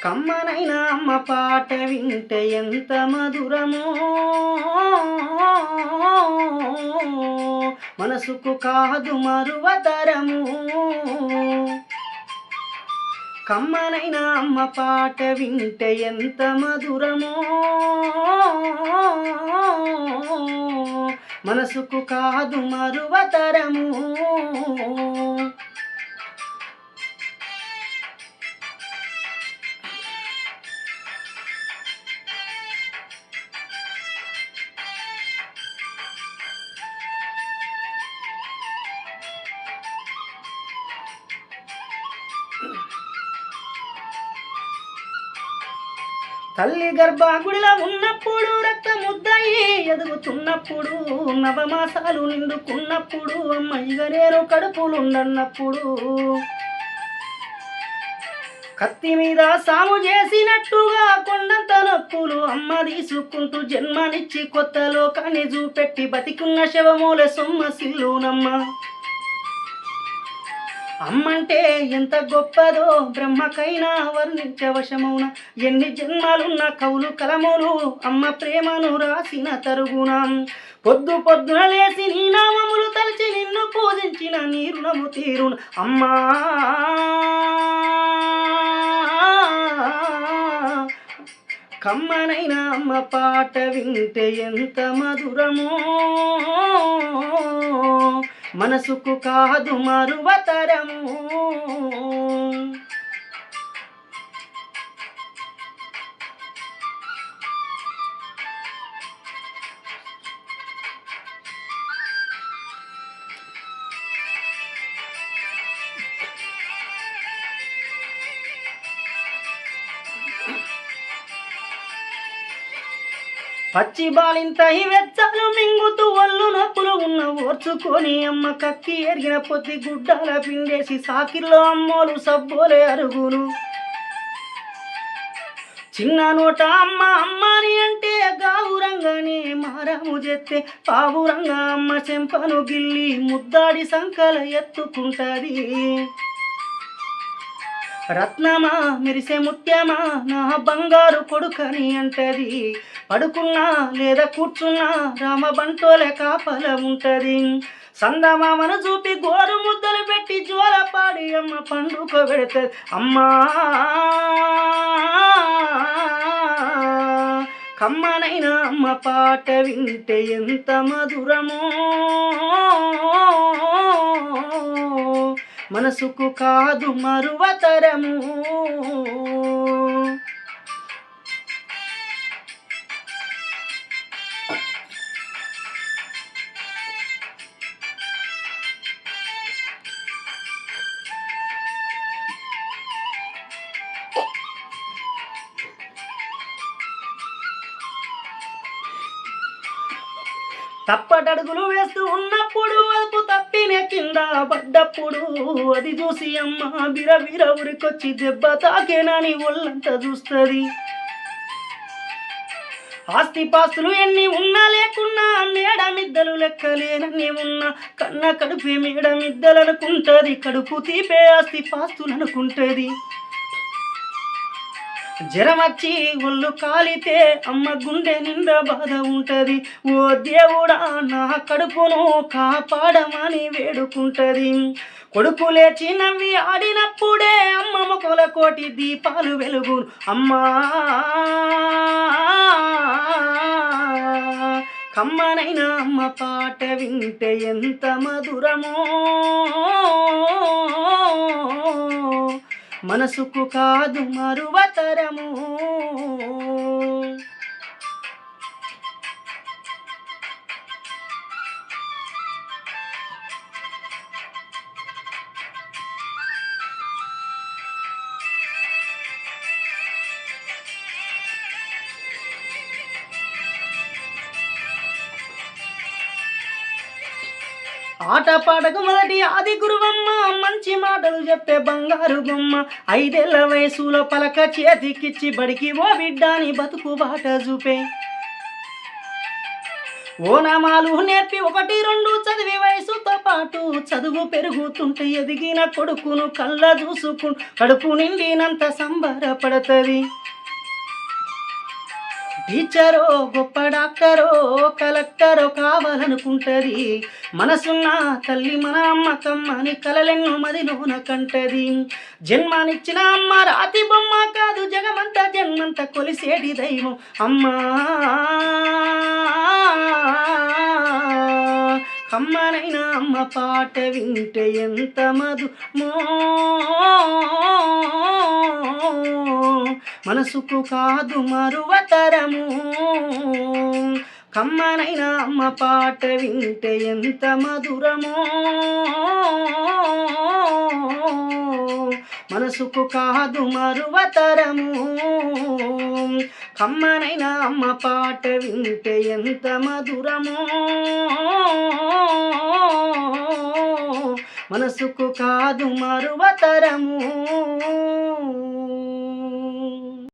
కమ్మనైన అమ్మ పాట వింటే ఎంత మధురమో, మనసుకు కాదు మరువతరము. కమ్మనైన అమ్మ పాట వింటే ఎంత మధురమో, మనసుకు కాదు మరువతరము. తల్లి గర్భాగుడిలో ఉన్నప్పుడు రక్తముద్దయి ఎదుగుతున్నప్పుడు, నవమాసాలు నిండుకున్నప్పుడు, అమ్మయ్యగా నేను కడుపులుండన్నప్పుడు, కత్తి మీద సాము చేసినట్టుగా కొండంత నొప్పులు అమ్మ తీసుకుంటూ జన్మనిచ్చి కొత్త లోకాన్ని చూపెట్టి బతికున్న శవమూల సొమ్మ సిల్లునమ్మ. అమ్మంటే ఎంత గొప్పదో బ్రహ్మకైనా వర్ణించవశమౌన. ఎన్ని జన్మాలున్న కవులు కలములు అమ్మ ప్రేమను రాసిన తరుగున. పొద్దు పొద్దున లేసి నీ నామములు తలచి నిన్ను పూజించిన నీ రుణము తీరును అమ్మా. కమ్మనైన అమ్మ పాట వింటే ఎంత మధురమో, మనసుకు కాదు మరువతరము. పచ్చి బాలింత వెచ్చలు మింగుతూ ఒళ్ళు నొప్పులు ఉన్న ఓర్చుకొని అమ్మ కక్కి ఎరిగిన పొద్ది గుడ్డాల పిండేసి సాకిల్లో అమ్మోలు సబ్బోలే అరుగులు. చిన్న నోట అమ్మ అమ్మని అంటే గావురంగానే మారాము చేస్తే పావురంగా అమ్మ చెంపను గిల్లి ముద్దాడి సంకల ఎత్తుకుంటది. రత్నమా మెరిసే ముత్యమా నా బంగారు కొడుకని అంటది. పడుకున్నా లేదా కూర్చున్నా రామ బంటోలే కాపల ఉంటది. సందమామను చూపి గోరు ముద్దలు పెట్టి జోల పాడి అమ్మ పండుగ పెడతది. అమ్మా కమ్మనైన అమ్మ పాట వింటే ఎంత మధురమో, మనసుకు కాదు మరువతరము. తప్పటడుగులు వేస్తూ ఉన్నప్పుడు అదుపు తప్పిన కింద పడ్డప్పుడు, అది చూసి అమ్మ బిరబిర ఉరికొచ్చి దెబ్బ తాకేనని ఒళ్ళంతా చూస్తుంది. ఆస్తి పాస్తులు ఎన్ని ఉన్నా లేకున్నా మేడమిద్దలు లెక్కలేనన్ని ఉన్నా కన్న కడుపే మేడమిద్దలనుకుంటది. కడుపు తీపే ఆస్తి పాస్తులు అనుకుంటది. జ్వరం వచ్చి ఒళ్ళు కాలితే అమ్మ గుండె నిండా బాధ ఉంటది. ఓ దేవుడా నా కడుపును కాపాడమని వేడుకుంటది. కొడుకు లేచి నవ్వి ఆడినప్పుడే అమ్మ మొక్కల కోటి దీపాలు వెలుగు. అమ్మా కమ్మనైన అమ్మ పాట వింటే ఎంత మధురమో, మనసుకు కాదు మరువతరము. ఆట పాటకు మొదటి ఆది గురువమ్మ, మంచి మాటలు చెప్పే బంగారు బొమ్మ. 5 ఏళ్ల వయసులో పలక చేతికిచ్చి బడికి ఓ బిడ్డాని బతుకు బాట చూపే. ఓనామాలు నేర్పి 1, 2 చదివి వయసుతో పాటు చదువు పెరుగుతుంటే ఎదిగిన కొడుకును కళ్ళ చూసుకు కడుపు నిండినంత సంబరపడతది. టీచరో గొప్ప డాక్టరో కలెక్టరో కావాలనుకుంటది. మనసున్న తల్లి మన అమ్మ కమ్మని కలలెన్నో మదిలోన కంటది. జన్మనిచ్చిన అమ్మ రాతి బొమ్మ కాదు, జగమంత జన్మంత కొలిసేటి దైవం అమ్మా. కమ్మనైన అమ్మ పాట వింటే ఎంత మధుమో, మనసుకు కాదు మరువతరము. కమ్మనైన అమ్మ పాట వింటే ఎంత మధురమో, మనసుకు కాదు మరువతరము. కమ్మనైన అమ్మ పాట వింటే ఎంత మధురమో, మనసుకు కాదు మరువతరము.